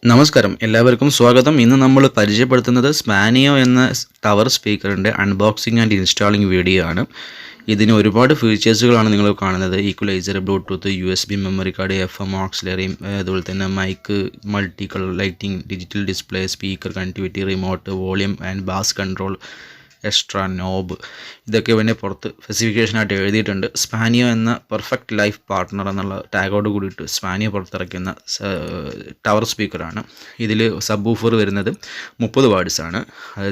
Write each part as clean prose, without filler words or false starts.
നമസ്കാരം, എല്ലാവർക്കും സ്വാഗതം. ഇന്ന് നമ്മൾ പരിചയപ്പെടുത്തുന്നത് സ്പാനിയോ എന്ന ടവർ സ്പീക്കറിൻ്റെ അൺബോക്സിംഗ് ആൻഡ് ഇൻസ്റ്റാളിംഗ് വീഡിയോ ആണ്. ഇതിന് ഒരുപാട് ഫീച്ചേഴ്സുകളാണ് നിങ്ങൾ കാണുന്നത്. Equaliser, bluetooth, USB memory card, FM auxiliary, അതുപോലെ തന്നെ mic, multi colour lighting, digital display, speaker connectivity, remote, volume and bass control, extra knob, ഇതൊക്കെ പിന്നെ പുറത്ത് സ്പെസിഫിക്കേഷനായിട്ട് എഴുതിയിട്ടുണ്ട്. സ്പാനിയോ എന്ന പെർഫെക്റ്റ് ലൈഫ് പാർട്ട്ണർ എന്നുള്ള ടാഗോട് കൂടിയിട്ട് സ്പാനിയോ പുറത്തിറക്കുന്ന ടവർ സ്പീക്കറാണ്. ഇതിൽ സബ്വൂഫർ വരുന്നത് 30 വാട്ട്സാണ്,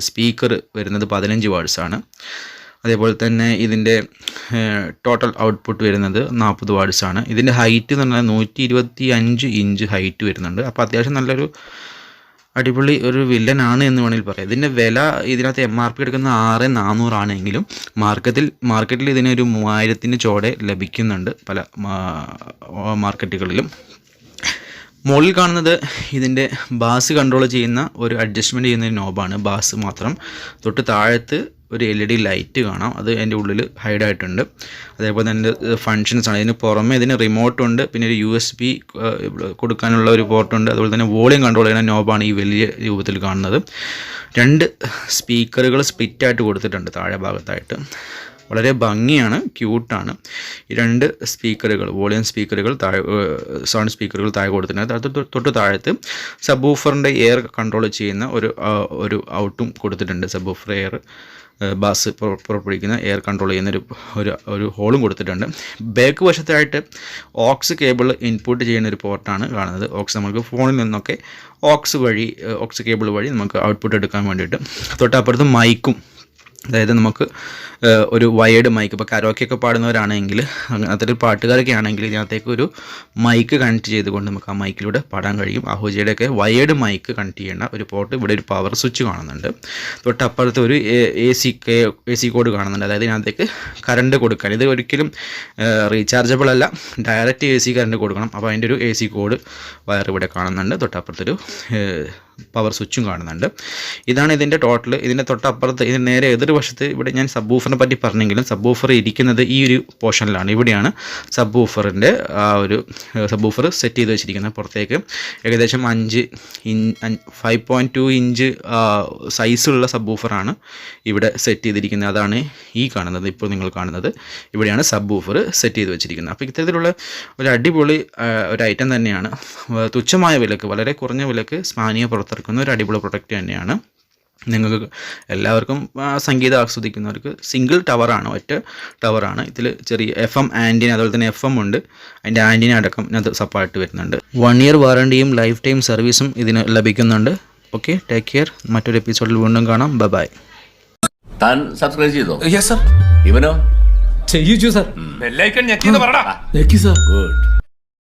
സ്പീക്കർ വരുന്നത് 15 വാട്ട്സാണ്. അതേപോലെ തന്നെ ഇതിൻ്റെ ടോട്ടൽ ഔട്ട്പുട്ട് വരുന്നത് 40 വാട്ട്സാണ്. ഇതിൻ്റെ ഹൈറ്റ് എന്ന് പറഞ്ഞാൽ 125 ഇഞ്ച് ഹൈറ്റ് വരുന്നുണ്ട്. അപ്പോൾ അത്യാവശ്യം നല്ലൊരു അടിപൊളി ഒരു വില്ലനാണ് എന്ന് വേണമെങ്കിൽ പറയാം. ഇതിൻ്റെ വില ഇതിനകത്ത് MRP എടുക്കുന്ന 6400 ആണെങ്കിലും മാർക്കറ്റിൽ ഇതിനൊരു 3000 ചോടെ ലഭിക്കുന്നുണ്ട് പല മാർക്കറ്റുകളിലും. മുകളിൽ കാണുന്നത് ഇതിൻ്റെ ബാസ് കൺട്രോൾ ചെയ്യുന്ന ഒരു അഡ്ജസ്റ്റ്മെൻറ്റ് ചെയ്യുന്ന ഒരു നോബാണ്, ബാസ് മാത്രം. തൊട്ട് താഴത്ത് ഒരു LED ലൈറ്റ് കാണാം, അത് അതിൻ്റെ ഉള്ളിൽ ഹൈഡായിട്ടുണ്ട്. അതേപോലെ തന്നെ ഫങ്ഷൻസ് ആണ്. ഇതിന് പുറമെ ഇതിന് റിമോട്ടുണ്ട്, പിന്നെ ഒരു USB കൊടുക്കാനുള്ള ഒരു പോർട്ടുണ്ട്. അതുപോലെ തന്നെ വോളിയം കൺട്രോൾ ചെയ്യുന്ന നോബാണ് ഈ വലിയ രൂപത്തിൽ കാണുന്നത്. 2 സ്പീക്കറുകൾ സ്പ്ലിറ്റായിട്ട് കൊടുത്തിട്ടുണ്ട് താഴെ ഭാഗത്തായിട്ട്. വളരെ ഭംഗിയാണ്, ക്യൂട്ടാണ്. ഈ 2 സ്പീക്കറുകൾ, വോളിയം സ്പീക്കറുകൾ സൗണ്ട് സ്പീക്കറുകൾ താഴെ കൊടുത്തിട്ടുണ്ട്. അത് തൊട്ട് താഴത്ത് സബ്വൂഫറിൻ്റെ എയർ കൺട്രോൾ ചെയ്യുന്ന ഒരു ഔട്ടും കൊടുത്തിട്ടുണ്ട്. സബ്വൂഫർ എയർ ബാസ് പുറപ്പെടുവിക്കുന്ന എയർ കൺട്രോൾ ചെയ്യുന്ന ഒരു ഹോളും കൊടുത്തിട്ടുണ്ട്. ബാക്ക് വശത്തായിട്ട് ഓക്സ് കേബിൾ ഇൻപുട്ട് ചെയ്യുന്ന ഒരു പോർട്ടാണ് കാണുന്നത്. ഓക്സ് നമുക്ക് ഫോണിൽ നിന്നൊക്കെ ഓക്സ് കേബിൾ വഴി നമുക്ക് ഔട്ട്പുട്ട് എടുക്കാൻ വേണ്ടിയിട്ട്. തൊട്ടപ്പുറത്ത് മൈക്കും, അതായത് നമുക്ക് ഒരു വയേർഡ് മൈക്ക്, ഇപ്പോൾ കരോക്കെയൊക്കെ പാടുന്നവരാണെങ്കിൽ, അങ്ങനത്തെ ഒരു പാട്ടുകാരൊക്കെ ആണെങ്കിൽ ഇതിനകത്തേക്ക് ഒരു മൈക്ക് കണക്ട് ചെയ്തുകൊണ്ട് നമുക്ക് ആ മൈക്കിലൂടെ പാടാൻ കഴിയും. ആഹോജയുടെയൊക്കെ വയേർഡ് മൈക്ക് കണക്ട് ചെയ്യേണ്ട ഒരു പോർട്ട്. ഇവിടെ ഒരു പവർ സ്വിച്ച് കാണുന്നുണ്ട്. തൊട്ടപ്പുറത്ത് ഒരു AC കോഡ് കാണുന്നുണ്ട്. അതായത് ഇതിനകത്തേക്ക് കറണ്ട് കൊടുക്കാൻ, ഇത് ഒരിക്കലും റീചാർജബിൾ അല്ല, ഡയറക്റ്റ് AC കറണ്ട് കൊടുക്കണം. അപ്പോൾ അതിൻ്റെ ഒരു AC കോഡ് വയർ ഇവിടെ കാണുന്നുണ്ട്. തൊട്ടപ്പുറത്തൊരു പവർ സ്വിച്ചും കാണുന്നുണ്ട്. ഇതാണ് ഇതിൻ്റെ ടോട്ടൽ. ഇതിൻ്റെ തൊട്ടപ്പുറത്ത്, ഇതിന് നേരെ എതിർവശത്ത് ഇവിടെ ഞാൻ സബ്വൂഫറിനെ പറ്റി പറഞ്ഞെങ്കിലും സബ്വൂഫർ ഇരിക്കുന്നത് ഈ ഒരു പോർഷനിലാണ്. ഇവിടെയാണ് സബ്വൂഫറിൻ്റെ സബ്വൂഫർ സെറ്റ് ചെയ്ത് വെച്ചിരിക്കുന്നത്. പുറത്തേക്ക് ഏകദേശം 5.2 ഇഞ്ച് സൈസുള്ള സബ്വൂഫറാണ് ഇവിടെ സെറ്റ് ചെയ്തിരിക്കുന്നത്. അതാണ് ഈ കാണുന്നത്, ഇപ്പോൾ നിങ്ങൾ കാണുന്നത്. ഇവിടെയാണ് സബ്വൂഫർ സെറ്റ് ചെയ്ത് വെച്ചിരിക്കുന്നത്. അപ്പോൾ ഇത്തരത്തിലുള്ള ഒരു അടിപൊളി ഒരു ഐറ്റം തന്നെയാണ്. തുച്ഛമായ വിലക്ക്, വളരെ കുറഞ്ഞ വിലക്ക് സ്പാനിയോ പുറത്തിറക്കുന്ന ഒരു അടിപൊളി പ്രൊഡക്റ്റ് തന്നെയാണ്. നിങ്ങൾക്ക് എല്ലാവർക്കും സംഗീതം ആസ്വദിക്കുന്നവർക്ക് സിംഗിൾ ടവറാണ്, ഒറ്റ ടവറാണ്. ഇതിൽ ചെറിയ FM ആൻറ്റിന, അതുപോലെ തന്നെ FM ഉണ്ട്, അതിൻ്റെ ആൻറ്റിന അടക്കം അത് സപ്പോർട്ട് വരുന്നുണ്ട്. 1 ഇയർ വാറണ്ടിയും ലൈഫ് ടൈം സർവീസും ഇതിന് ലഭിക്കുന്നുണ്ട്. Okay, take care. മറ്റൊരു എപ്പിസോഡിൽ വീണ്ടും കാണാം. ബൈ. താൻ സബ്സ്ക്രൈബ് ചെയ്തോ? Yes sir. ഇവനോ? ചെയ്യിച്ചു സർ. ബെല്ലൈക്കൺ ഞെക്കിന്ന് പറടാ. ഞെക്കി സർ. ഗുഡ്.